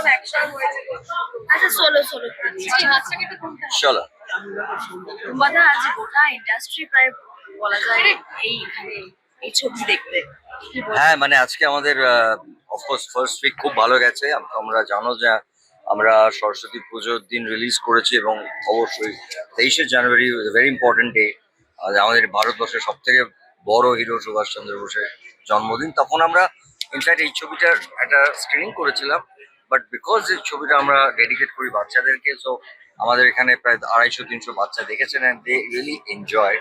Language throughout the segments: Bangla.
এখন অ্যাকশন হয়েছে। আচ্ছা সোলো সোলো চলো। বাদা আজ গোটা ইন্ডাস্ট্রি প্রায় বলা যায় এইখানে এই ছবি দেখতে কি বলবো? হ্যাঁ মানে আজকে আমাদের অফকোর্স ফার্স্ট উইক খুব ভালো গেছে। তোমরা জানো যে আমরা সরস্বতী পুজোর দিন রিলিজ করেছি এবং অবশ্যই 23শে জানুয়ারি ভেরি ইম্পর্টেন্ট ডে, আমাদের ভারতবর্ষের সব থেকে বড় হিরো সুভাষচন্দ্র বোসের জন্মদিন। তখন আমরা ইনফ্যাক্ট এই ছবিটার একটা স্ক্রিনিং করেছিলাম, বাট বিকজ এই ছবিটা আমরা ডেডিকেট করি বাচ্চাদেরকে, সো আমাদের এখানে প্রায় 250-300 বাচ্চা দেখেছেন অ্যান্ড দে রিয়েলি এনজয়।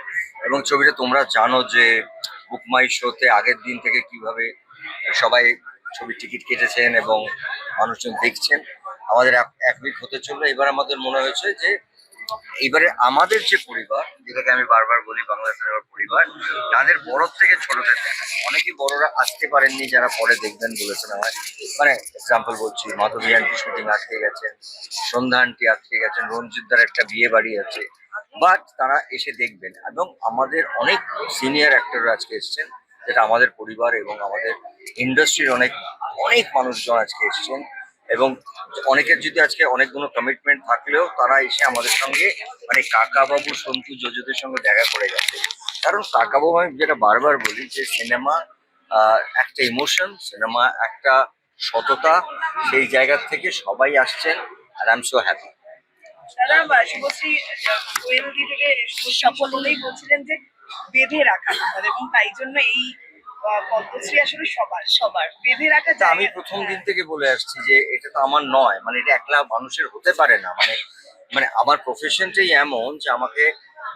এবং ছবিটা তোমরা জানো যে বুক মাই শোতে আগের দিন থেকে কিভাবে সবাই ছবির টিকিট কেটেছেন এবং মানুষজন দেখছেন। আমাদের এক উইক হতে চললো। এবার আমাদের মনে হয়েছে যে এইবারে আমাদের যে পরিবার, যেটাকে আমি বারবার বলি বাংলা সিনেমার পরিবার, তাদের বড় থেকে ছোটদের দেখা। অনেকেই বড়রা আসতে পারেননি যারা পরে দেখবেন বলেছেন আমায়। মানে এক্সাম্পল বলছি, মাধবী আন্টি শুটিং আটকে গেছেন, সন্ধ্যা আন্টি আটকে গেছেন, রঞ্জিতদার একটা বিয়ে বাড়ি আছে, বাট তারা এসে দেখবেন। এবং আমাদের অনেক সিনিয়র অ্যাক্টররা আজকে এসেছেন, যেটা আমাদের পরিবার এবং আমাদের ইন্ডাস্ট্রির অনেক অনেক মানুষজন আজকে এসেছেন। এবং অনেকের যদি আজকে অনেকগুলো কমিটমেন্ট থাকলেও তারা এসে আমাদের সঙ্গে মানে কাকাবাবু সন্তু যোজদের সঙ্গে দেখা করে গেছে। কারণ কাকাবাবু, আমি যেটা বারবার বলি যে সিনেমা একটা ইমোশন, সিনেমা একটা সততা, সেই জায়গা থেকে সবাই আসছেন আর আই এম সো হ্যাপি। দাদা শুভশ্রী ওয়েলডি থেকে সকলেই বলছিলেন যে বেঁধে রাখা দরকার এবং তাই জন্য এই পদ্মশ্রী আসলে সবার সবার বেঁধে রাখা তা আমি প্রথম দিন থেকে বলে আসছি যে এটা তো আমার নয়, মানে এটা একলা মানুষের হতে পারে না। মানে মানে আমার প্রফেশনটাই এমন যে আমাকে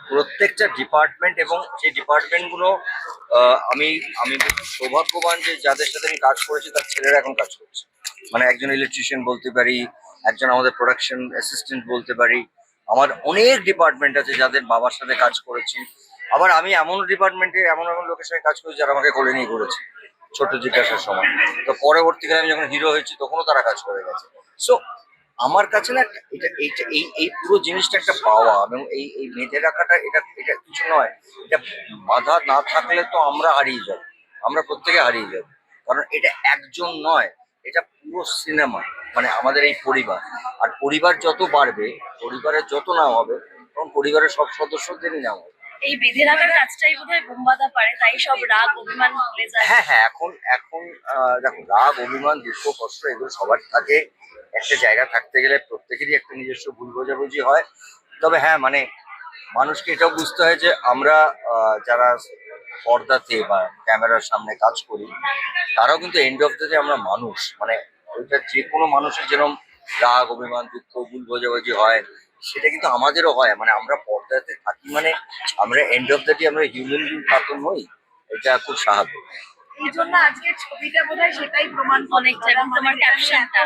প্রত্যেকটা ডিপার্টমেন্ট এবং সেই ডিপার্টমেন্টগুলো আমি আমি সৌভাগ্যবান যে যাদের সাথে আমি কাজ করেছি তার ছেলেরা এখন কাজ করছে। মানে একজন ইলেকট্রিশিয়ান বলতে পারি, একজন আমাদের প্রোডাকশন অ্যাসিস্ট্যান্ট বলতে পারি, আমার অনেক ডিপার্টমেন্ট আছে যাদের বাবার সাথে কাজ করেছি। আবার আমি এমন ডিপার্টমেন্টে এমন এমন লোকের সঙ্গে কাজ করেছি যারা আমাকে কোলে নিয়ে করেছে ছোট জিজ্ঞাসার সময়। তো পরবর্তীকালে আমি যখন হিরো হয়েছি তখনও তারা কাজ করে গেছে। সো আমার কাছে না এটা এইটা এই এই পুরো জিনিসটা একটা পাওয়া এবং এই এই বেঁধে রাখাটা এটা এটা কিছু নয়। এটা বাধা না থাকলে তো আমরা হারিয়ে যাব, আমরা প্রত্যেকে হারিয়ে যাব। কারণ এটা একজন নয়, এটা পুরো সিনেমা, মানে আমাদের এই পরিবার। আর পরিবার যত বাড়বে, পরিবারের যত নাম হবে, তখন পরিবারের সব সদস্যদেরই নাম হবে। এই বেঁধে রাখার কাজটাই বোধহয় বোমবাদা পারে, তাই সব রাগ অভিমান ভুলে যায়। হ্যাঁ হ্যাঁ, এখন এখন দেখো, রাগ অভিমান দুঃখ কষ্ট এগুলো সবার থাকে। একটা জায়গা থাকতে গেলে প্রত্যেকেরই একটা নিজস্ব ভুল বোঝাবুঝি হয়। তবে হ্যাঁ মানে মানুষকে এটাও বুঝতে হয় যে আমরা যারা পর্দাতে বা ক্যামেরার সামনে কাজ করি, তারাও কিন্তু এন্ড অফ দ্য ডে আমরা মানুষ। মানে ওইটা যে কোনো মানুষের যেরকম রাগ অভিমান দুঃখ ভুল বোঝাবুঝি হয়, সেটা কিন্তু আমাদেরও হয়। মানে আমরা পর্দাতে থাকি মানে আমরা এন্ড অফ দ্য ডে আমরা হিউম্যান বিং পাতন নই, এটা খুব স্বাভাবিক। এই জন্য আজকে ছবিটা বোধহয় সেটাই প্রমাণ অনেকটা। এবং তোমার ক্যাপশনটা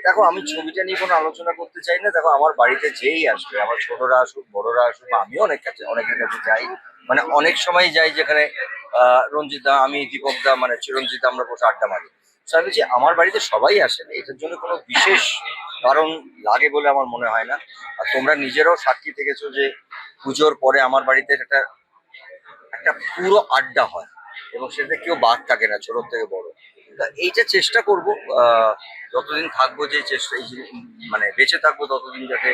দেখো, আমি ছবিটা নিয়ে কোনো আলোচনা করতে চাই না। দেখো, আমার বাড়িতে যেই আসবে, আমার ছোটরা আসুক বড়রা আসুক, বা আমিও অনেকের কাছে যাই, মানে অনেক সময় যাই যেখানে রঞ্জিত দা, আমি দীপক দা, মানে চিরঞ্জিত, আমরা বসে আড্ডা মারি। তো আমি যে আমার বাড়িতে সবাই আসেন, এটার জন্য কোনো বিশেষ কারণ লাগে বলে আমার মনে হয় না। আর তোমরা নিজেরাও সাক্ষী থেকেছো যে পুজোর পরে আমার বাড়িতে একটা একটা পুরো আড্ডা হয় এবং সেটাতে কেউ বাদ থাকে না, ছোট থেকে বড়। তা এইটা চেষ্টা করব যতদিন থাকবো, যে চেষ্টা মানে বেঁচে থাকবো ততদিন, যাতে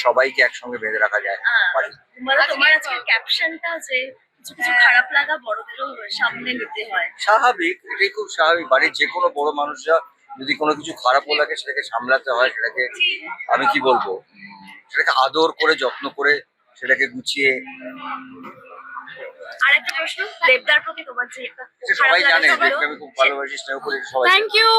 সবাইকে একসঙ্গে বেঁধে রাখা যায় পারি। বোমবাদা তোমার আজকে ক্যাপশনটা যে কিছু কিছু খারাপ লাগা বড়দেরও সামনে নিতে হয়, স্বাভাবিক, এটাই খুব স্বাভাবিক। বাড়ির যে কোনো বড় মানুষরা যদি কোনো কিছু খারাপও লাগে সেটাকে সামলাতে হয়, সেটাকে আমি কি বলবো, সেটাকে আদর করে যত্ন করে সেটাকে গুছিয়ে। আরেকটা প্রশ্ন, দেবদার প্রতি তোমার যে একটা এটা সবাই খারাপ জানে, লাগা ছিল, আমি খুব ভালোবাসি, স্নেহ করি, সবাই থ্যাংক ইউ।